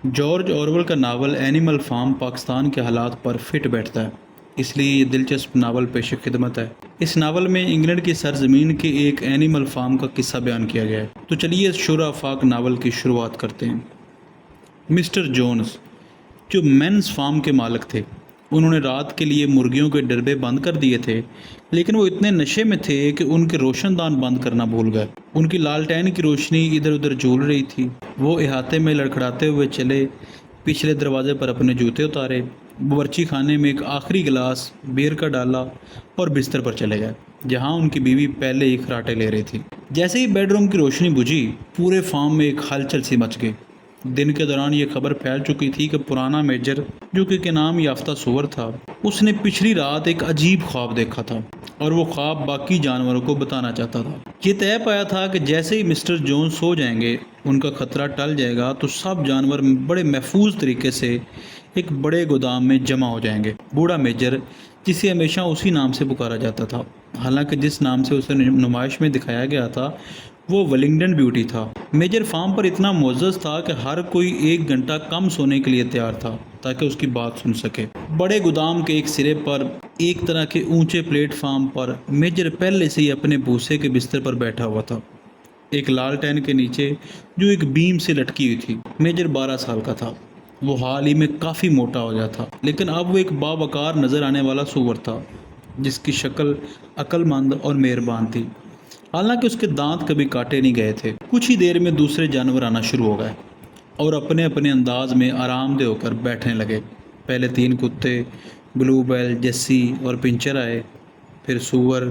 George آرول کا novel animal form Pakistan کے حالات پر فٹ بیٹھتا ہے، اس لیے یہ دلچسپ ناول پیش خدمت ہے۔ اس ناول میں انگلینڈ کی سرزمین کے ایک اینیمل فارم کا قصہ بیان کیا گیا ہے۔ تو چلیے اس شور آفاق ناول کی شروعات کرتے ہیں۔ مسٹر جونز جو مینز فارم کے مالک تھے، انہوں نے رات کے لیے مرغیوں کے ڈربے بند کر دیے تھے، لیکن وہ اتنے نشے میں تھے کہ ان کے روشن دان بند کرنا بھول گئے۔ ان کی لالٹین کی روشنی ادھر ادھر جھول رہی تھی۔ وہ احاطے میں لڑکھڑاتے ہوئے چلے، پچھلے دروازے پر اپنے جوتے اتارے، باورچی خانے میں ایک آخری گلاس بیئر کا ڈالا اور بستر پر چلے گئے، جہاں ان کی بیوی پہلے ہی خراٹے لے رہی تھی۔ جیسے ہی بیڈ روم کی روشنی بجھی، پورے فارم میں ایک ہلچل سی مچ گئی۔ دن کے دوران یہ خبر پھیل چکی تھی کہ پرانا میجر، جو کہ انعام یافتہ سور تھا، اس نے پچھلی رات ایک عجیب خواب دیکھا تھا اور وہ خواب باقی جانوروں کو بتانا چاہتا تھا۔ یہ طے پایا تھا کہ جیسے ہی مسٹر جونز سو جائیں گے، ان کا خطرہ ٹل جائے گا، تو سب جانور بڑے محفوظ طریقے سے ایک بڑے گودام میں جمع ہو جائیں گے۔ بوڑھا میجر، جسے ہمیشہ اسی نام سے پکارا جاتا تھا، حالانکہ جس نام سے اسے نمائش میں دکھایا گیا تھا وہ ولنگڈن بیوٹی تھا، میجر فارم پر اتنا معزز تھا کہ ہر کوئی 1 گھنٹہ کم سونے کے لیے تیار تھا تاکہ اس کی بات سن سکے۔ بڑے گودام کے ایک سرے پر، ایک طرح کے اونچے پلیٹ فارم پر، میجر پہلے سے ہی اپنے بھوسے کے بستر پر بیٹھا ہوا تھا، ایک لالٹین کے نیچے جو ایک بیم سے لٹکی ہوئی تھی۔ میجر 12 سال کا تھا۔ وہ حال ہی میں کافی موٹا ہو گیا تھا، لیکن اب وہ ایک باوقار نظر آنے والا سور تھا، جس کی شکل عقل مند اور مہربان تھی، حالانکہ اس کے دانت کبھی کاٹے نہیں گئے تھے۔ کچھ ہی دیر میں دوسرے جانور آنا شروع ہو گئے اور اپنے اپنے انداز میں آرام دہ ہو کر بیٹھنے لگے۔ پہلے 3 کتے، بلو بیل، جیسی اور پنچر آئے، پھر سور،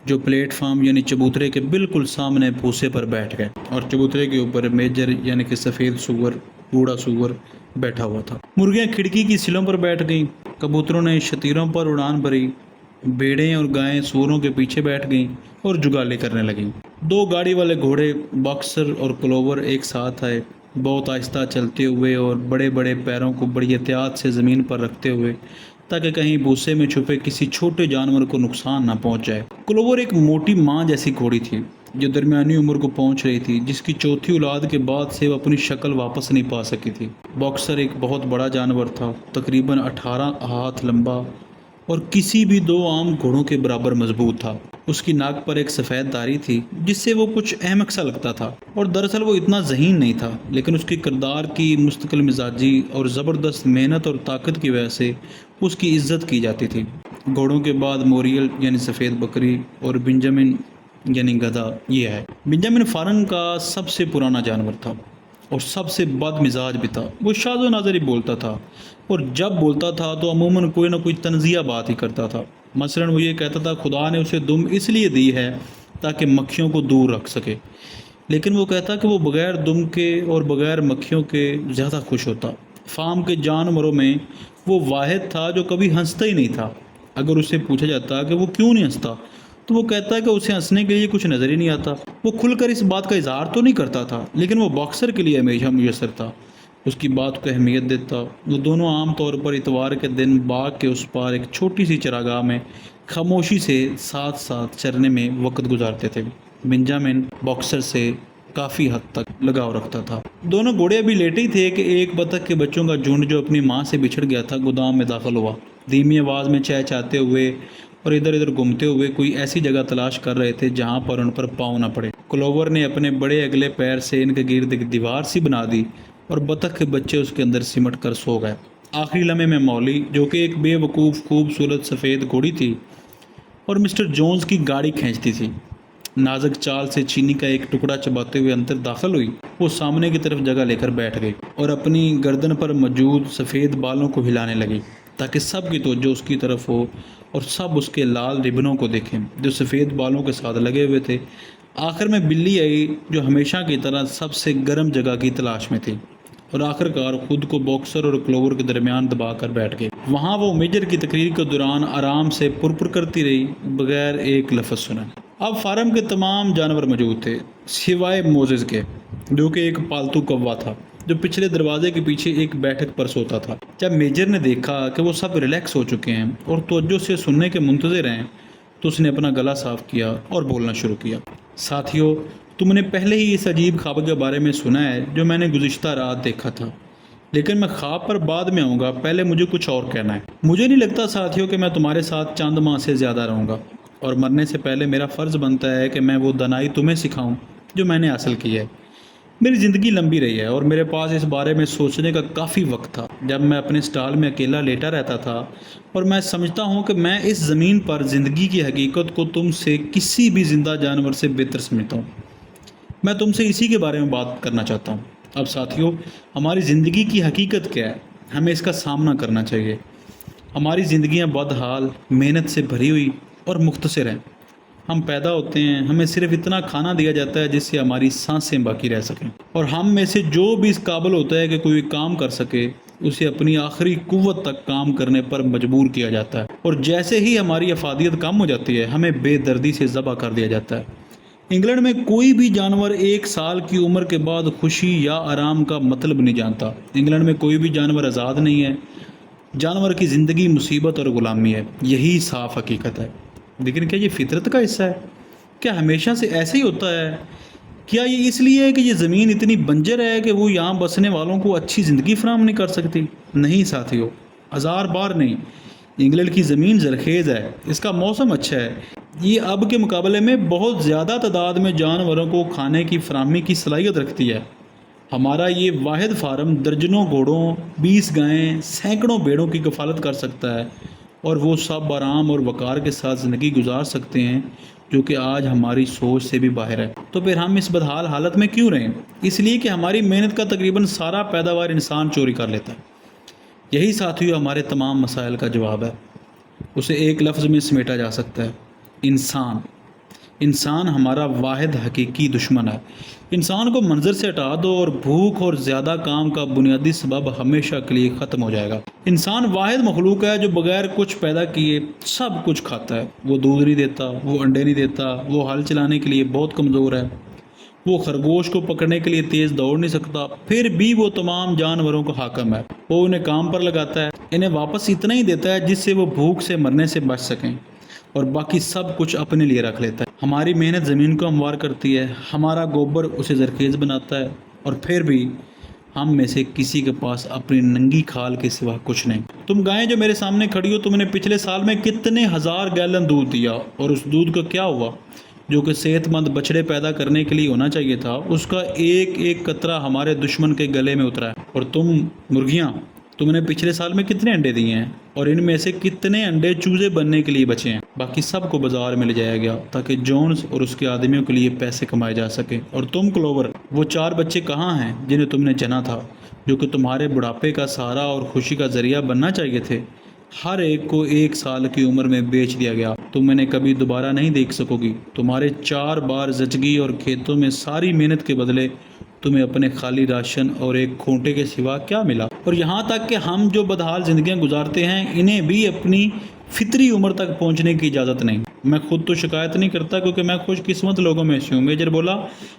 جو پلیٹ فارم یعنی چبوترے کے بالکل سامنے بھوسے پر بیٹھ گئے، اور چبوترے کے اوپر میجر یعنی کہ سفید سور، بوڑھا سور بیٹھا ہوا تھا۔ مرغیاں کھڑکی کی سلوں پر بیٹھ گئیں، کبوتروں نے شتیروں پر اڑان بھری، بھیڑیں اور گائیں سوروں کے پیچھے بیٹھ گئیں اور جگالے کرنے لگیں۔ 2 گاڑی والے گھوڑے باکسر اور کلوور ایک ساتھ آئے، بہت آہستہ چلتے ہوئے اور بڑے بڑے پیروں کو بڑی احتیاط سے زمین پر رکھتے ہوئے، تاکہ کہیں بھوسے میں چھپے کسی چھوٹے جانور کو نقصان نہ پہنچ جائے۔ کلوور ایک موٹی ماں جیسی گھوڑی تھی جو درمیانی عمر کو پہنچ رہی تھی، جس کی چوتھی اولاد کے بعد سے وہ اپنی شکل واپس نہیں پا سکی تھی۔ باکسر ایک بہت بڑا جانور تھا، تقریباً 18 ہاتھ لمبا اور کسی بھی 2 عام گھوڑوں کے برابر مضبوط تھا۔ اس کی ناک پر ایک سفید داڑھی تھی جس سے وہ کچھ احمق سا لگتا تھا، اور دراصل وہ اتنا ذہین نہیں تھا، لیکن اس کے کردار کی مستقل مزاجی اور زبردست محنت اور طاقت کی وجہ سے اس کی عزت کی جاتی تھی۔ گھوڑوں کے بعد موریل یعنی سفید بکری اور بنجامن یعنی گدھا یہ ہے۔ بنجامن فارم کا سب سے پرانا جانور تھا اور سب سے بد مزاج بھی تھا۔ وہ شاذ و نادر ہی بولتا تھا، اور جب بولتا تھا تو عموماً کوئی نہ کوئی طنزیہ بات ہی کرتا تھا۔ مثلاً وہ یہ کہتا تھا خدا نے اسے دم اس لیے دی ہے تاکہ مکھیوں کو دور رکھ سکے، لیکن وہ کہتا کہ وہ بغیر دم کے اور بغیر مکھیوں کے زیادہ خوش ہوتا۔ فارم کے جانوروں میں وہ واحد تھا جو کبھی ہنستا ہی نہیں تھا۔ اگر اسے پوچھا جاتا کہ وہ کیوں نہیں ہنستا، تو وہ کہتا ہے کہ اسے ہنسنے کے لیے کچھ نظر ہی نہیں آتا۔ وہ کھل کر اس بات کا اظہار تو نہیں کرتا تھا، لیکن وہ باکسر کے لیے ہمیشہ میسر تھا، اس کی بات کو اہمیت دیتا۔ وہ دونوں عام طور پر اتوار کے دن باغ کے اس پار ایک چھوٹی سی چراگاہ میں خاموشی سے ساتھ ساتھ چرنے میں وقت گزارتے تھے۔ بنجامن باکسر سے کافی حد تک لگاؤ رکھتا تھا۔ دونوں گھوڑے ابھی لیٹے ہی تھے کہ ایک بطخ کے بچوں کا جھنڈ جو اپنی ماں سے بچھڑ گیا تھا گودام میں داخل ہوا۔ دھیمی آواز میں چہچہاتے ہوئے اور ادھر ادھر گھومتے ہوئے کوئی ایسی جگہ تلاش کر رہے تھے جہاں پر ان پر پاؤں نہ پڑے۔ کلوور نے اپنے بڑے اگلے پیر سے ان کے گرد ایک دیوار سی بنا دی اور بطخ کے بچے اس کے اندر سمٹ کر سو گئے۔ آخری لمحے میں مولی، جو کہ ایک بے وقوف خوبصورت سفید گھوڑی تھی اور مسٹر جونز کی گاڑی کھینچتی تھی، نازک چال سے چینی کا ایک ٹکڑا چباتے ہوئے اندر داخل ہوئی۔ وہ سامنے کی طرف جگہ لے کر بیٹھ گئی اور اپنی گردن پر موجود سفید بالوں کو ہلانے لگی تاکہ سب کی توجہ اس کی طرف ہو اور سب اس کے لال ربنوں کو دیکھیں جو سفید بالوں کے ساتھ لگے ہوئے تھے۔ آخر میں بلی آئی جو ہمیشہ کی طرح سب سے گرم جگہ کی تلاش میں تھی، اور آخر کار خود کو باکسر اور کلوور کے درمیان دبا کر بیٹھ گئی۔ وہاں وہ میجر کی تقریر کے دوران آرام سے پرپر کرتی رہی بغیر ایک لفظ سنے۔ اب فارم کے تمام جانور موجود تھے سوائے موزز کے، جو کہ ایک پالتو کوا تھا جو پچھلے دروازے کے پیچھے ایک بیٹھک پر سوتا تھا۔ جب میجر نے دیکھا کہ وہ سب ریلیکس ہو چکے ہیں اور توجہ سے سننے کے منتظر ہیں، تو اس نے اپنا گلا صاف کیا اور بولنا شروع کیا۔ ساتھیو، تم نے پہلے ہی اس عجیب خواب کے بارے میں سنا ہے جو میں نے گزشتہ رات دیکھا تھا۔ لیکن میں خواب پر بعد میں آؤں گا، پہلے مجھے کچھ اور کہنا ہے۔ مجھے نہیں لگتا ساتھیوں کہ میں تمہارے ساتھ چند ماہ سے زیادہ رہوں گا، اور مرنے سے پہلے میرا فرض بنتا ہے کہ میں وہ دانائی تمہیں سکھاؤں جو میں نے حاصل کی ہے۔ میری زندگی لمبی رہی ہے اور میرے پاس اس بارے میں سوچنے کا کافی وقت تھا جب میں اپنے اسٹال میں اکیلا لیٹا رہتا تھا، اور میں سمجھتا ہوں کہ میں اس زمین پر زندگی کی حقیقت کو تم سے کسی بھی زندہ جانور سے بہتر سمجھتا ہوں۔ میں تم سے اسی کے بارے میں بات کرنا چاہتا ہوں۔ اب ساتھیوں، ہماری زندگی کی حقیقت کیا ہے؟ ہمیں اس کا سامنا کرنا چاہیے۔ ہماری زندگیاں بدحال، محنت سے بھری ہوئی اور مختصر ہیں۔ ہم پیدا ہوتے ہیں، ہمیں صرف اتنا کھانا دیا جاتا ہے جس سے ہماری سانسیں باقی رہ سکیں، اور ہم میں سے جو بھی اس قابل ہوتا ہے کہ کوئی کام کر سکے، اسے اپنی آخری قوت تک کام کرنے پر مجبور کیا جاتا ہے، اور جیسے ہی ہماری افادیت کم ہو جاتی ہے، ہمیں بے دردی سے ذبح کر دیا جاتا ہے۔ انگلینڈ میں کوئی بھی جانور 1 سال کی عمر کے بعد خوشی یا آرام کا مطلب نہیں جانتا۔ انگلینڈ میں کوئی بھی جانور آزاد نہیں ہے۔ جانور کی زندگی مصیبت اور غلامی ہے، یہی صاف حقیقت ہے۔ لیکن کیا یہ فطرت کا حصہ ہے؟ کیا ہمیشہ سے ایسے ہی ہوتا ہے؟ کیا یہ اس لیے ہے کہ یہ زمین اتنی بنجر ہے کہ وہ یہاں بسنے والوں کو اچھی زندگی فراہم نہیں کر سکتی؟ نہیں ساتھیو، ہزار بار نہیں۔ انگلینڈ کی زمین زرخیز ہے، اس کا موسم اچھا ہے، یہ اب کے مقابلے میں بہت زیادہ تعداد میں جانوروں کو کھانے کی فراہمی کی صلاحیت رکھتی ہے۔ ہمارا یہ واحد فارم درجنوں گھوڑوں، 20 گائیں، سینکڑوں بھیڑوں کی کفالت کر سکتا ہے، اور وہ سب آرام اور وقار کے ساتھ زندگی گزار سکتے ہیں، جو کہ آج ہماری سوچ سے بھی باہر ہے۔ تو پھر ہم اس بدحال حالت میں کیوں رہیں؟ اس لیے کہ ہماری محنت کا تقریباً سارا پیداوار انسان چوری کر لیتا ہے۔ یہی ساتھیوں ہمارے تمام مسائل کا جواب ہے۔ اسے ایک لفظ میں سمیٹا جا سکتا ہے: انسان۔ انسان ہمارا واحد حقیقی دشمن ہے۔ انسان کو منظر سے ہٹا دو اور بھوک اور زیادہ کام کا بنیادی سبب ہمیشہ کے لیے ختم ہو جائے گا۔ انسان واحد مخلوق ہے جو بغیر کچھ پیدا کیے سب کچھ کھاتا ہے۔ وہ دودھ نہیں دیتا، وہ انڈے نہیں دیتا، وہ ہل چلانے کے لیے بہت کمزور ہے، وہ خرگوش کو پکڑنے کے لیے تیز دوڑ نہیں سکتا، پھر بھی وہ تمام جانوروں کا حاکم ہے۔ وہ انہیں کام پر لگاتا ہے، انہیں واپس اتنا ہی دیتا ہے جس سے وہ بھوک سے مرنے سے بچ سکیں، اور باقی سب کچھ اپنے لیے رکھ لیتا ہے۔ ہماری محنت زمین کو ہموار کرتی ہے، ہمارا گوبر اسے زرخیز بناتا ہے، اور پھر بھی ہم میں سے کسی کے پاس اپنی ننگی کھال کے سوا کچھ نہیں۔ تم گائیں جو میرے سامنے کھڑی ہو، تم نے پچھلے سال میں کتنے ہزار گیلن دودھ دیا، اور اس دودھ کا کیا ہوا جو کہ صحت مند بچڑے پیدا کرنے کے لیے ہونا چاہیے تھا؟ اس کا ایک ایک قطرہ ہمارے دشمن کے گلے میں اترا ہے۔ اور تم مرغیاں، تم نے پچھلے سال میں کتنے انڈے دیے ہیں، اور ان میں سے کتنے انڈے چوزے بننے کے لیے بچے ہیں؟ باقی سب کو بازار میں لے جایا گیا تاکہ جونز اور اس کے آدمیوں کے لیے پیسے کمائے جا سکیں۔ اور تم کلوور، وہ 4 بچے کہاں ہیں جنہیں تم نے جنا تھا، جو کہ تمہارے بڑھاپے کا سہارا اور خوشی کا ذریعہ بننا چاہیے تھے؟ ہر ایک کو 1 سال کی عمر میں بیچ دیا گیا۔ تم انہیں کبھی دوبارہ نہیں دیکھ سکو گی۔ تمہارے 4 بار زچگی اور کھیتوں میں ساری محنت کے بدلے تمہیں اپنے خالی راشن اور ایک کھونٹے کے سوا کیا ملا؟ اور یہاں تک کہ ہم جو بدحال زندگیاں گزارتے ہیں، انہیں بھی اپنی فطری عمر تک پہنچنے کی اجازت نہیں۔ میں خود تو شکایت نہیں کرتا کیونکہ میں خوش قسمت لوگوں میں سے ہوں۔ میجر بولا،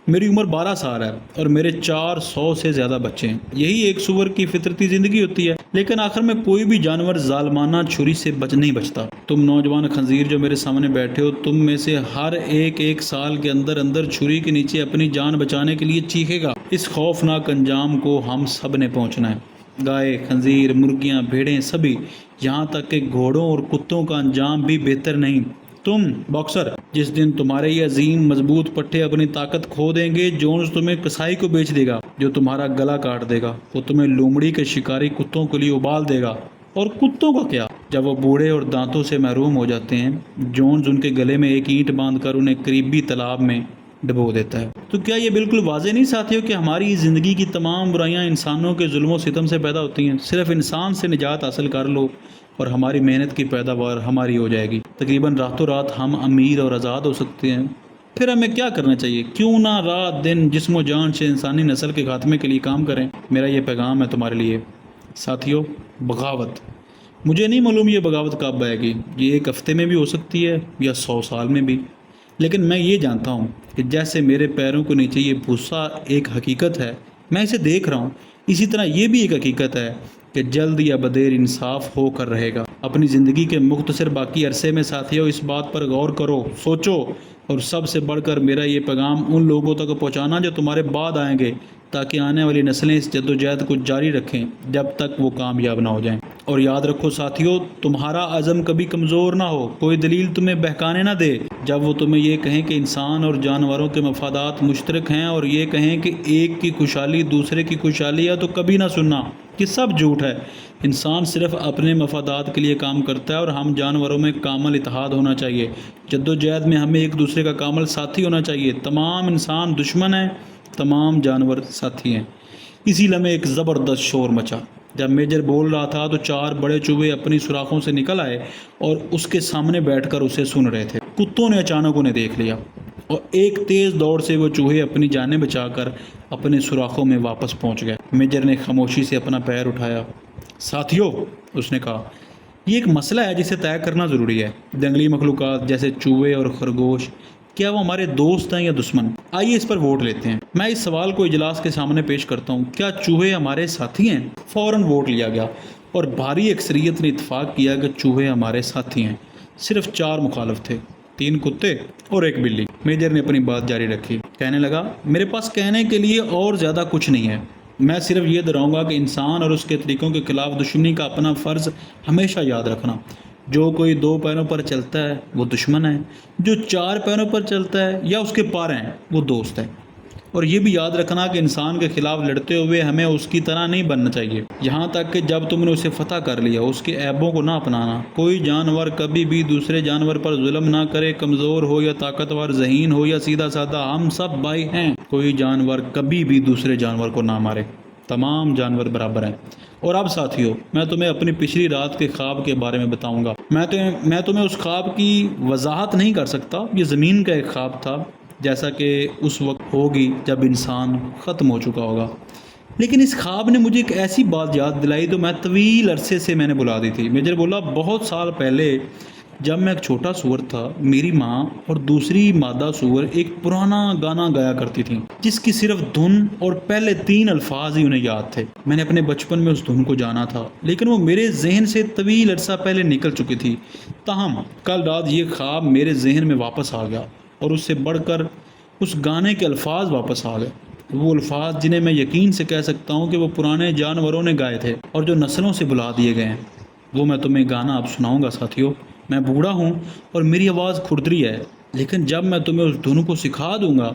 میری عمر 12 سال ہے اور میرے 400 سے زیادہ بچے ہیں۔ یہی ایک سور کی فطرتی زندگی ہوتی ہے، لیکن آخر میں کوئی بھی جانور ظالمانہ چھری سے نہیں بچتا۔ تم نوجوان خنزیر جو میرے سامنے بیٹھے ہو، تم میں سے ہر ایک سال کے اندر اندر چھری کے نیچے اپنی جان بچانے کے لیے چیخے گا۔ اس خوفناک انجام کو ہم سب نے پہنچنا ہے۔ گائے، خنزیر، مرغیاں، بھیڑیں، سبھی، یہاں تک کہ گھوڑوں اور کتوں کا انجام بھی بہتر نہیں۔ تم باکسر، جس دن تمہارے یہ عظیم مضبوط پٹھے اپنی طاقت کھو دیں گے، جونز تمہیں کسائی کو بیچ دے گا جو تمہارا گلا کاٹ دے گا۔ وہ تمہیں لومڑی کے شکاری کتوں کے لیے ابال دے گا۔ اور کتوں کا کیا؟ جب وہ بوڑھے اور دانتوں سے محروم ہو جاتے ہیں، جونز ان کے گلے میں ایک اینٹ باندھ کر انہیں قریبی تالاب میں ڈبو دیتا ہے۔ تو کیا یہ بالکل واضح نہیں ساتھیوں کہ ہماری زندگی کی تمام برائیاں انسانوں کے ظلم و ستم سے پیدا ہوتی ہیں؟ صرف انسان سے نجات حاصل کر لو اور ہماری محنت کی پیداوار ہماری ہو جائے گی۔ تقریباً راتوں رات ہم امیر اور آزاد ہو سکتے ہیں۔ پھر ہمیں کیا کرنا چاہیے؟ کیوں نہ رات دن جسم و جان سے انسانی نسل کے خاتمے کے لیے کام کریں؟ میرا یہ پیغام ہے تمہارے لیے ساتھیوں: بغاوت۔ مجھے نہیں معلوم یہ بغاوت کب آئے گی، یہ 1 ہفتے میں بھی ہو سکتی ہے یا 100 سال میں بھی، لیکن میں یہ جانتا ہوں کہ جیسے میرے پیروں کے نیچے یہ بھوسا ایک حقیقت ہے، میں اسے دیکھ رہا ہوں، اسی طرح یہ بھی ایک حقیقت ہے کہ جلد یا بدیر انصاف ہو کر رہے گا۔ اپنی زندگی کے مختصر باقی عرصے میں ساتھیوں اس بات پر غور کرو، سوچو، اور سب سے بڑھ کر میرا یہ پیغام ان لوگوں تک پہنچانا جو تمہارے بعد آئیں گے، تاکہ آنے والی نسلیں اس جدوجہد کو جاری رکھیں جب تک وہ کامیاب نہ ہو جائیں۔ اور یاد رکھو ساتھیو، تمہارا عزم کبھی کمزور نہ ہو، کوئی دلیل تمہیں بہکانے نہ دے۔ جب وہ تمہیں یہ کہیں کہ انسان اور جانوروں کے مفادات مشترک ہیں اور یہ کہیں کہ ایک کی خوشحالی دوسرے کی خوشحالی ہے، تو کبھی نہ سننا کہ سب جھوٹ ہے۔ انسان صرف اپنے مفادات کے لیے کام کرتا ہے اور ہم جانوروں میں کامل اتحاد ہونا چاہیے۔ جدوجہد میں ہمیں ایک دوسرے کا کامل ساتھی ہونا چاہیے۔ تمام انسان دشمن ہیں، تمام جانور ساتھی ہیں۔ اسی لمحے ایک زبردست شور مچا۔ جب میجر بول رہا تھا تو 4 بڑے چوہے اپنی سوراخوں سے نکل آئے اور اس کے سامنے بیٹھ کر اسے سن رہے تھے۔ کتوں نے اچانک انہیں دیکھ لیا اور ایک تیز دوڑ سے وہ چوہے اپنی جانیں بچا کر اپنے سوراخوں میں واپس پہنچ گئے۔ میجر نے خاموشی سے اپنا پیر اٹھایا۔ ساتھیو، اس نے کہا، یہ ایک مسئلہ ہے جسے طے کرنا ضروری ہے۔ جنگلی مخلوقات جیسے چوہے اور خرگوش، کیا وہ ہمارے دوست ہیں یا دشمن؟ آئیے اس پر ووٹ لیتے ہیں۔ میں اس سوال کو اجلاس کے سامنے پیش کرتا ہوں، کیا چوہے ہمارے ساتھی ہیں؟ فوراً ووٹ لیا گیا اور بھاری اکثریت نے اتفاق کیا کہ چوہے ہمارے ساتھی ہیں۔ صرف 4 مخالف تھے، 3 کتے اور 1 بلی۔ میجر نے اپنی بات جاری رکھی، کہنے لگا، میرے پاس کہنے کے لیے اور زیادہ کچھ نہیں ہے۔ میں صرف یہ دہراؤں گا کہ انسان اور اس کے طریقوں کے خلاف دشمنی کا اپنا فرض ہمیشہ یاد رکھنا۔ جو کوئی 2 پیروں پر چلتا ہے وہ دشمن ہے، جو 4 پیروں پر چلتا ہے یا اس کے پار ہیں وہ دوست ہے۔ اور یہ بھی یاد رکھنا کہ انسان کے خلاف لڑتے ہوئے ہمیں اس کی طرح نہیں بننا چاہیے، یہاں تک کہ جب تم نے اسے فتح کر لیا اس کے عیبوں کو نہ اپنانا۔ کوئی جانور کبھی بھی دوسرے جانور پر ظلم نہ کرے، کمزور ہو یا طاقتور، ذہین ہو یا سیدھا سادہ، ہم سب بھائی ہیں۔ کوئی جانور کبھی بھی دوسرے جانور کو نہ مارے، تمام جانور برابر ہیں۔ اور اب ساتھیو، میں تمہیں اپنی پچھلی رات کے خواب کے بارے میں بتاؤں گا۔ میں تمہیں اس خواب کی وضاحت نہیں کر سکتا، یہ زمین کا ایک خواب تھا، جیسا کہ اس وقت ہوگی جب انسان ختم ہو چکا ہوگا۔ لیکن اس خواب نے مجھے ایک ایسی بات یاد دلائی تو میں طویل عرصے سے میں نے بلا دی تھی۔ میجر بولا، بہت سال پہلے جب میں ایک چھوٹا سور تھا، میری ماں اور دوسری مادہ سور ایک پرانا گانا گایا کرتی تھیں جس کی صرف دھن اور پہلے 3 الفاظ ہی انہیں یاد تھے۔ میں نے اپنے بچپن میں اس دھن کو جانا تھا، لیکن وہ میرے ذہن سے طویل عرصہ پہلے نکل چکی تھی۔ تاہم کل رات یہ خواب میرے ذہن میں واپس آ گیا اور اس سے بڑھ کر اس گانے کے الفاظ واپس آ گئے، وہ الفاظ جنہیں میں یقین سے کہہ سکتا ہوں کہ وہ پرانے جانوروں نے گائے تھے اور جو نسلوں سے بلا دیے گئے ہیں۔ وہ میں تمہیں گانا اب سناؤں گا ساتھیو۔ میں بوڑھا ہوں اور میری آواز کھردری ہے، لیکن جب میں تمہیں اس دھن کو سکھا دوں گا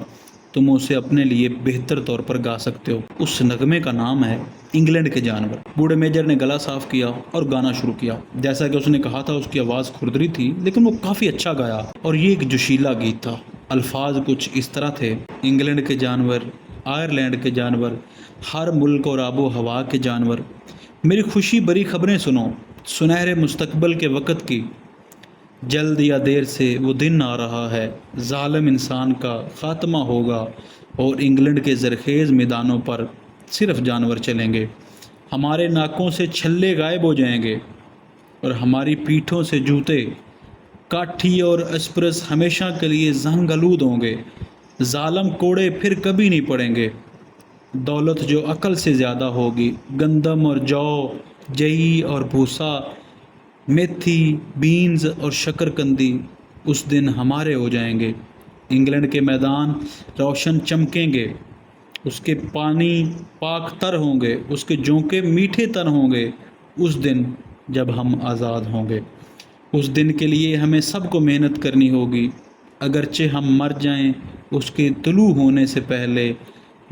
تم اسے اپنے لیے بہتر طور پر گا سکتے ہو۔ اس نغمے کا نام ہے انگلینڈ کے جانور۔ بوڑھے میجر نے گلا صاف کیا اور گانا شروع کیا۔ جیسا کہ اس نے کہا تھا، اس کی آواز کھردری تھی لیکن وہ کافی اچھا گایا، اور یہ ایک جوشیلا گیت تھا۔ الفاظ کچھ اس طرح تھے، انگلینڈ کے جانور، آئرلینڈ کے جانور، ہر ملک اور آب و ہوا کے جانور، میری خوشی بری خبریں سنو، سنہرے مستقبل کے وقت کی۔ جلد یا دیر سے وہ دن آ رہا ہے، ظالم انسان کا خاتمہ ہوگا اور انگلینڈ کے زرخیز میدانوں پر صرف جانور چلیں گے۔ ہمارے ناکوں سے چھلے غائب ہو جائیں گے اور ہماری پیٹھوں سے جوتے۔ کاٹھی اور اسپرس ہمیشہ کے لیے زنگ آلود ہوں گے۔ ظالم کوڑے پھر کبھی نہیں پڑیں گے۔ دولت جو عقل سے زیادہ ہوگی، گندم اور جو، جئی اور بھوسا، میتھی، بینز اور شکرکندی اس دن ہمارے ہو جائیں گے۔ انگلینڈ کے میدان روشن چمکیں گے، اس کے پانی پاک تر ہوں گے، اس کے جونکے میٹھے تر ہوں گے، اس دن جب ہم آزاد ہوں گے۔ اس دن کے لیے ہمیں سب کو محنت کرنی ہوگی، اگرچہ ہم مر جائیں اس کے طلوع ہونے سے پہلے۔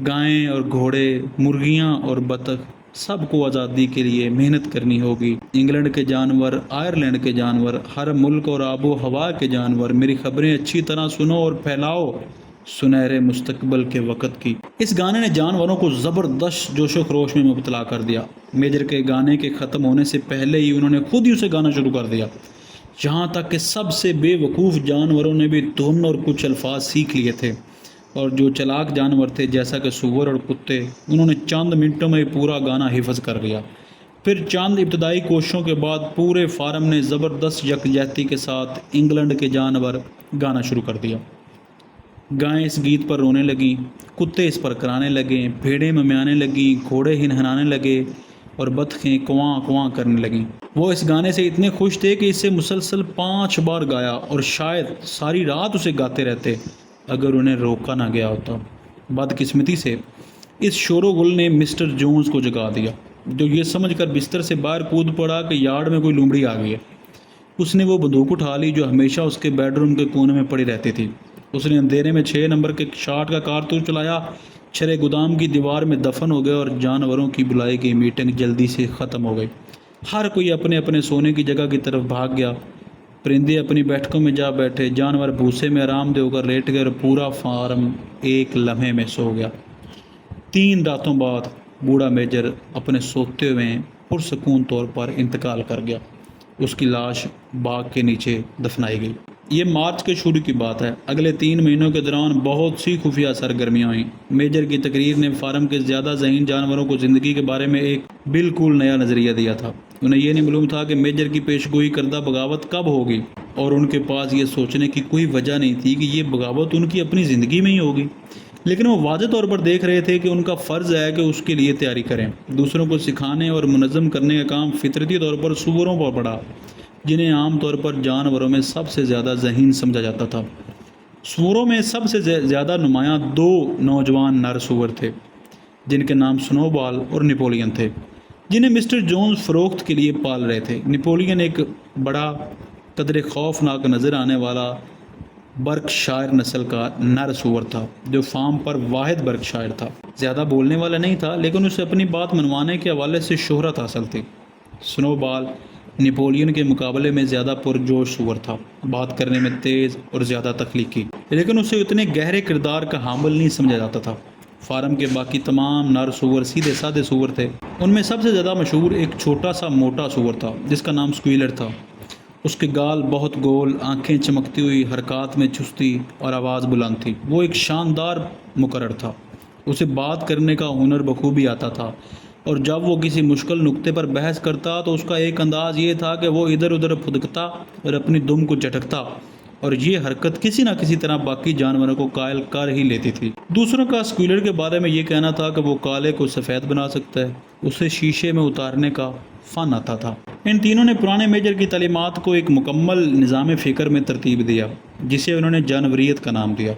گائیں اور گھوڑے، مرغیاں اور بطخ، سب کو آزادی کے لیے محنت کرنی ہوگی۔ انگلینڈ کے جانور، آئرلینڈ کے جانور، ہر ملک اور آب و ہوا کے جانور، میری خبریں اچھی طرح سنو اور پھیلاؤ سنہرے مستقبل کے وقت کی۔ اس گانے نے جانوروں کو زبردست جوش و خروش میں مبتلا کر دیا۔ میجر کے گانے کے ختم ہونے سے پہلے ہی انہوں نے خود ہی اسے گانا شروع کر دیا، یہاں تک کہ سب سے بے وقوف جانوروں نے بھی دھن اور کچھ الفاظ سیکھ لیے تھے، اور جو چلاک جانور تھے جیسا کہ سور اور کتے، انہوں نے چند منٹوں میں پورا گانا حفظ کر لیا۔ پھر چند ابتدائی کوششوں کے بعد پورے فارم نے زبردست یکجہتی کے ساتھ انگلینڈ کے جانور گانا شروع کر دیا۔ گائیں اس گیت پر رونے لگیں، کتے اس پر کرانے لگیں، بھیڑیں ممیانے لگیں، گھوڑے ہنہنانے لگے اور بطخیں کواں کواں کرنے لگیں۔ وہ اس گانے سے اتنے خوش تھے کہ اسے مسلسل 5 بار گایا، اور شاید ساری رات اسے گاتے رہتے اگر انہیں روکا نہ گیا ہوتا۔ بدقسمتی سے اس شور و غل نے مسٹر جونز کو جگا دیا، جو یہ سمجھ کر بستر سے باہر کود پڑا کہ یارڈ میں کوئی لومڑی آ گئی ہے۔ اس نے وہ بندوق اٹھا لی جو ہمیشہ اس کے بیڈ روم کے کونے میں پڑی رہتی تھی۔ اس نے اندھیرے میں 6 نمبر کے شاٹ کا کارتوس چلایا، چھرے گودام کی دیوار میں دفن ہو گئے اور جانوروں کی بلائی گئی میٹنگ جلدی سے ختم ہو گئی۔ ہر کوئی اپنے اپنے سونے کی جگہ کی طرف بھاگ گیا، پرندے اپنی بیٹھکوں میں جا بیٹھے، جانور بھوسے میں آرام دے ہو کر لیٹ گئے اور پورا فارم ایک لمحے میں سو گیا۔ 3 راتوں بعد بوڑھا میجر اپنے سوتے ہوئے پرسکون طور پر انتقال کر گیا۔ اس کی لاش باغ کے نیچے دفنائی گئی۔ یہ مارچ کے شروع کی بات ہے۔ اگلے 3 مہینوں کے دوران بہت سی خفیہ سرگرمیاں ہوئیں۔ میجر کی تقریر نے فارم کے زیادہ ذہین جانوروں کو زندگی کے بارے میں ایک بالکل نیا نظریہ دیا تھا۔ انہیں یہ نہیں معلوم تھا کہ میجر کی پیشگوئی کردہ بغاوت کب ہوگی، اور ان کے پاس یہ سوچنے کی کوئی وجہ نہیں تھی کہ یہ بغاوت ان کی اپنی زندگی میں ہی ہوگی، لیکن وہ واضح طور پر دیکھ رہے تھے کہ ان کا فرض ہے کہ اس کے لیے تیاری کریں۔ دوسروں کو سکھانے اور منظم کرنے کا کام فطرتی طور پر سوروں پر پڑا، جنہیں عام طور پر جانوروں میں سب سے زیادہ ذہین سمجھا جاتا تھا۔ سوروں میں سب سے زیادہ نمایاں 2 نوجوان نر سور تھے، جن کے نام سنو بال اور نیپولین تھے، جنہیں مسٹر جونز فروخت کے لیے پال رہے تھے۔ نیپولین ایک بڑا قدر خوفناک نظر آنے والا برکشائر نسل کا نر سور تھا، جو فارم پر واحد برکشائر تھا۔ زیادہ بولنے والا نہیں تھا، لیکن اسے اپنی بات منوانے کے حوالے سے شہرت حاصل تھی۔ سنو بال نیپولین کے مقابلے میں زیادہ پرجوش سور تھا، بات کرنے میں تیز اور زیادہ تخلیقی، لیکن اسے اتنے گہرے کردار کا حامل نہیں سمجھا جاتا تھا۔ فارم کے باقی تمام نر سور سیدھے سادے سور تھے۔ ان میں سب سے زیادہ مشہور ایک چھوٹا سا موٹا سور تھا، جس کا نام سکویلر تھا۔ اس کے گال بہت گول، آنکھیں چمکتی ہوئی، حرکات میں چستی اور آواز بلند تھی۔ وہ ایک شاندار مقرر تھا۔ اسے بات کرنے کا ہنر بخوبی آتا تھا، اور جب وہ کسی مشکل نقطے پر بحث کرتا تو اس کا ایک انداز یہ تھا کہ وہ ادھر ادھر پھدکتا اور اپنی دم کو جھٹکتا، اور یہ حرکت کسی نہ کسی طرح باقی جانوروں کو قائل کر ہی لیتی تھی۔ دوسروں کا سکویلر کے بارے میں یہ کہنا تھا کہ وہ کالے کو سفید بنا سکتا ہے، اسے شیشے میں اتارنے کا فن آتا تھا۔ ان تینوں نے پرانے میجر کی تعلیمات کو ایک مکمل نظام فکر میں ترتیب دیا، جسے انہوں نے جانوریت کا نام دیا۔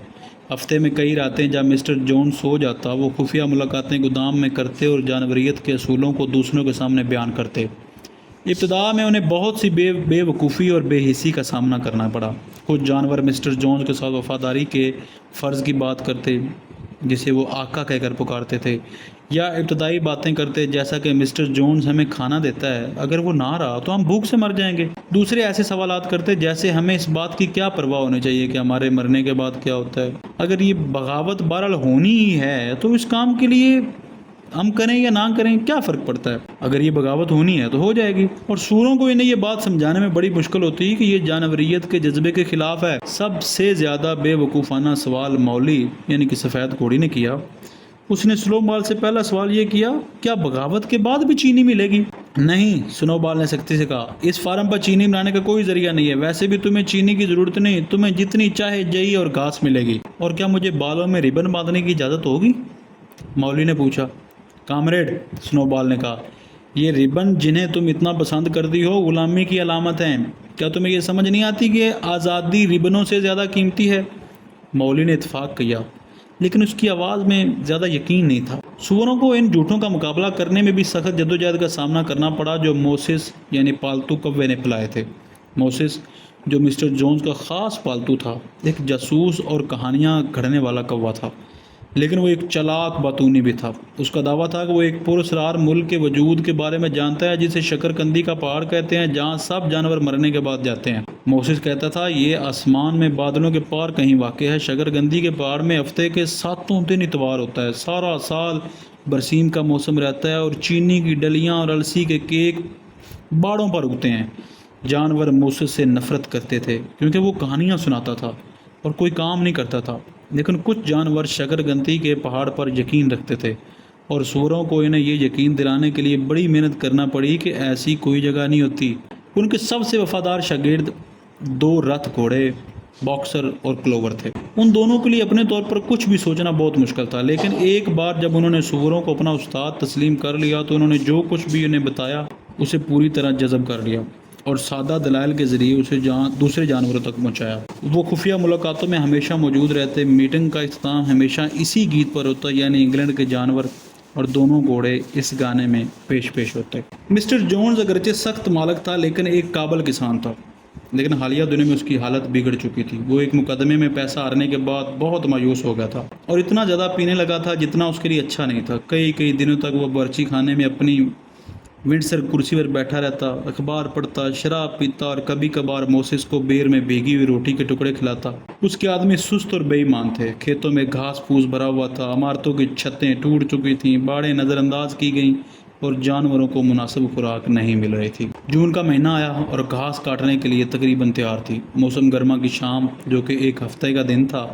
ہفتے میں کئی راتیں جب مسٹر جون سو جاتا، وہ خفیہ ملاقاتیں گودام میں کرتے اور جانوریت کے اصولوں کو دوسروں کے سامنے بیان کرتے۔ ابتدا میں انہیں بہت سی بے وقوفی اور بے حسی کا سامنا کرنا پڑا۔ کچھ جانور مسٹر جونز کے ساتھ وفاداری کے فرض کی بات کرتے، جسے وہ آقا کہہ کر پکارتے تھے، یا ابتدائی باتیں کرتے جیسا کہ مسٹر جونز ہمیں کھانا دیتا ہے، اگر وہ نہ رہا تو ہم بھوک سے مر جائیں گے۔ دوسرے ایسے سوالات کرتے جیسے ہمیں اس بات کی کیا پرواہ ہونی چاہیے کہ ہمارے مرنے کے بعد کیا ہوتا ہے۔ اگر یہ بغاوت بہرحال ہونی ہی ہے تو اس کام کے لیے ہم کریں یا نہ کریں کیا فرق پڑتا ہے؟ اگر یہ بغاوت ہونی ہے تو ہو جائے گی۔ اور سوروں کو انہیں یہ بات سمجھانے میں بڑی مشکل ہوتی ہے کہ یہ جانوریت کے جذبے کے خلاف ہے۔ سب سے زیادہ بے وقوفانہ سوال مولی یعنی کہ سفید گھوڑی نے کیا۔ اس نے سنو بال سے پہلا سوال یہ کیا، کیا بغاوت کے بعد بھی چینی ملے گی؟ نہیں، سنو بال نے سختی سے کہا، اس فارم پر چینی بنانے کا کوئی ذریعہ نہیں ہے۔ ویسے بھی تمہیں چینی کی ضرورت نہیں، تمہیں جتنی چاہے جئی اور گھاس ملے گی۔ اور کیا مجھے بالوں میں ربن باندھنے کی اجازت ہوگی؟ مولی نے پوچھا۔ کامریڈ، سنو بال نے کہا، یہ ربن جنہیں تم اتنا پسند کرتی ہو غلامی کی علامت ہیں۔ کیا تمہیں یہ سمجھ نہیں آتی کہ آزادی ربنوں سے زیادہ قیمتی ہے؟ مولی نے اتفاق کیا، لیکن اس کی آواز میں زیادہ یقین نہیں تھا۔ سوروں کو ان جھوٹوں کا مقابلہ کرنے میں بھی سخت جدوجہد کا سامنا کرنا پڑا جو موسیس یعنی پالتو کوے نے پلائے تھے۔ موسیس، جو مسٹر جونز کا خاص پالتو تھا، ایک جاسوس اور کہانیاں گھڑنے والا کوا تھا، لیکن وہ ایک چلاک باتونی بھی تھا۔ اس کا دعویٰ تھا کہ وہ ایک پراسرار ملک کے وجود کے بارے میں جانتا ہے جسے شکرقندی کا پہاڑ کہتے ہیں، جہاں سب جانور مرنے کے بعد جاتے ہیں۔ موسیس کہتا تھا یہ آسمان میں بادلوں کے پار کہیں واقع ہے۔ شکرقندی کے پہاڑ میں ہفتے کے 7 دن اتوار ہوتا ہے، سارا سال برسیم کا موسم رہتا ہے اور چینی کی ڈلیاں اور السی کے کیک باڑوں پر اگتے ہیں۔ جانور موسیس سے نفرت کرتے تھے کیونکہ وہ کہانیاں سناتا تھا اور کوئی کام نہیں کرتا تھا، لیکن کچھ جانور شکرقندی کے پہاڑ پر یقین رکھتے تھے، اور سوروں کو انہیں یہ یقین دلانے کے لیے بڑی محنت کرنا پڑی کہ ایسی کوئی جگہ نہیں ہوتی۔ ان کے سب سے وفادار شاگرد 2 رتھ گھوڑے باکسر اور کلوور تھے۔ ان دونوں کے لیے اپنے طور پر کچھ بھی سوچنا بہت مشکل تھا، لیکن ایک بار جب انہوں نے سوروں کو اپنا استاد تسلیم کر لیا تو انہوں نے جو کچھ بھی انہیں بتایا اسے پوری طرح جذب کر لیا۔ اور سادہ دلائل کے ذریعے اسے دوسرے جانوروں تک پہنچایا۔ وہ خفیہ ملاقاتوں میں ہمیشہ موجود رہتے۔ میٹنگ کا اختتام ہمیشہ اسی گیت پر ہوتا، یعنی انگلینڈ کے جانور اور دونوں گھوڑے اس گانے میں پیش ہوتے۔ مسٹر جونز اگرچہ سخت مالک تھا لیکن ایک قابل کسان تھا، لیکن حالیہ دنوں میں اس کی حالت بگڑ چکی تھی۔ وہ ایک مقدمے میں پیسہ ہارنے کے بعد بہت مایوس ہو گیا تھا اور اتنا زیادہ پینے لگا تھا جتنا اس کے لیے اچھا نہیں تھا۔ کئی دنوں تک وہ باورچی خانے میں اپنی ونڈسر کرسی پر بیٹھا رہتا، اخبار پڑھتا، شراب پیتا اور کبھی کبھار موسس کو بیر میں بھیگی ہوئی روٹی کے ٹکڑے کھلاتا۔ اس کے آدمی سست اور بے ایمان تھے۔ کھیتوں میں گھاس پھوس بھرا ہوا تھا، عمارتوں کی چھتیں ٹوٹ چکی تھیں، باڑیں نظر انداز کی گئیں اور جانوروں کو مناسب خوراک نہیں مل رہی تھی۔ جون کا مہینہ آیا اور گھاس کاٹنے کے لیے تقریباً تیار تھی۔ موسم گرما کی شام، جو کہ ایک ہفتے کا دن تھا،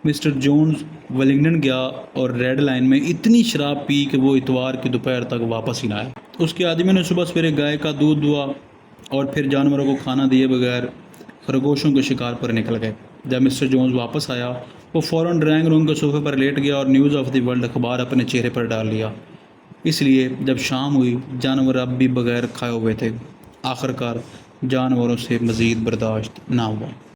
مسٹر جونز ویلنگٹن گیا اور ریڈ لائن میں اتنی شراب پی کہ وہ اتوار کی دوپہر تک واپس ہی نہ آیا۔ اس کے آدمی نے صبح سویرے گائے کا دودھ دوا اور پھر جانوروں کو کھانا دیے بغیر خرگوشوں کے شکار پر نکل گئے۔ جب مسٹر جونز واپس آیا، وہ فوراً ڈرائنگ روم کے صوفے پر لیٹ گیا اور نیوز آف دی ورلڈ اخبار اپنے چہرے پر ڈال لیا۔ اس لیے جب شام ہوئی، جانور اب بھی بغیر کھائے ہوئے تھے۔ آخر کار جانوروں سے مزید برداشت نہ ہوا۔